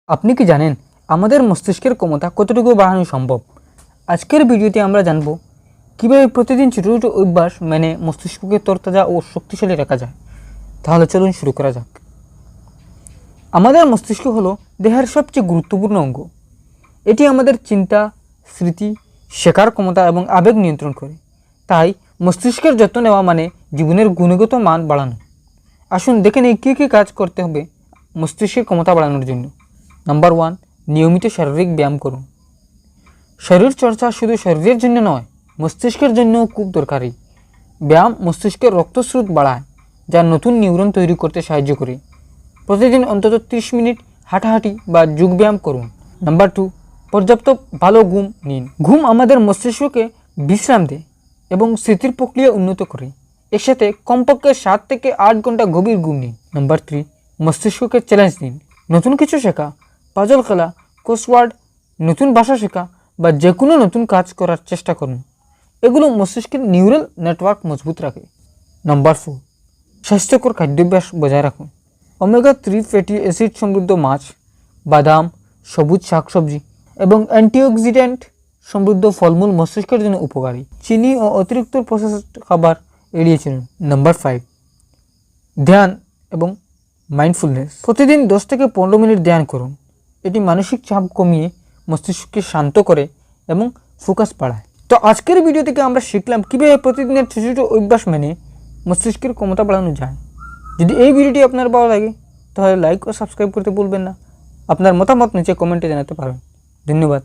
আপনি কি জানেন আমাদের মস্তিষ্কের ক্ষমতা কতটুকু বাড়ানো সম্ভব? আজকের ভিডিওতে আমরা জানব কীভাবে প্রতিদিন ছোটো ছোটো অভ্যাস মেনে মস্তিষ্ককে তরতাজা ও শক্তিশালী রাখা যায়। তাহলে চলুন শুরু করা যাক। আমাদের মস্তিষ্ক হলো দেহের সবচেয়ে গুরুত্বপূর্ণ অঙ্গ। এটি আমাদের চিন্তা, স্মৃতি, শেখার ক্ষমতা এবং আবেগ নিয়ন্ত্রণ করে। তাই মস্তিষ্কের যত্ন নেওয়া মানে জীবনের গুণগত মান বাড়ানো। আসুন দেখে নিই কী কী কাজ করতে হবে মস্তিষ্কের ক্ষমতা বাড়ানোর জন্য। নাম্বার 1, নিয়মিত শারীরিক ব্যায়াম করুন। শরীর চর্চা শুধু শরীরের জন্য নয়, মস্তিষ্কের জন্যও খুব দরকারি। ব্যায়াম মস্তিষ্কের রক্তস্রোত বাড়ায়, যা নতুন নিউরন তৈরি করতে সাহায্য করে। প্রতিদিন অন্তত 30 মিনিট হাঁটাহাঁটি বা যোগব্যায়াম করুন। নাম্বার 2, পর্যাপ্ত ভালো ঘুম নিন। ঘুম আমাদের মস্তিষ্ককে বিশ্রাম দেয় এবং স্মৃতির প্রক্রিয়া উন্নত করে। এর সাথে কমপক্ষে 7 থেকে 8 ঘন্টা গভীর ঘুম নিন। নাম্বার 3, মস্তিষ্ককে চ্যালেঞ্জ দিন। নতুন কিছু শেখা, পাজল খেলা, ক্রসওয়ার্ড, নতুন ভাষা শেখা বা যে কোনো নতুন কাজ করার চেষ্টা করুন। এগুলো মস্তিষ্কের নিউরাল নেটওয়ার্ক মজবুত রাখে। নাম্বার 4, স্বাস্থ্যকর খাদ্যাভ্যাস বজায় রাখুন। ওমেগা 3 ফ্যাটি অ্যাসিড সমৃদ্ধ মাছ, বাদাম, সবুজ শাকসবজি এবং অ্যান্টিঅক্সিডেন্ট সমৃদ্ধ ফলমূল মস্তিষ্কের জন্য উপকারী। চিনি ও অতিরিক্ত প্রসেসড খাবার এড়িয়ে চলুন। নাম্বার 5, ধ্যান এবং মাইন্ডফুলনেস। প্রতিদিন 10 থেকে 15 মিনিট ধ্যান করুন। এটি মানসিক চাপ কমিয়ে মস্তিষ্ককে শান্ত করে এবং ফোকাস বাড়ায়। তো আজকের ভিডিও থেকে আমরা শিখলাম কীভাবে প্রতিদিনের ছোটো ছোটো অভ্যাস মেনে মস্তিষ্কের ক্ষমতা বাড়ানো যায়। যদি এই ভিডিওটি আপনার ভালো লাগে তাহলে লাইক ও সাবস্ক্রাইব করতে ভুলবেন না। আপনার মতামত নিচে কমেন্টে জানাতে পারেন। ধন্যবাদ।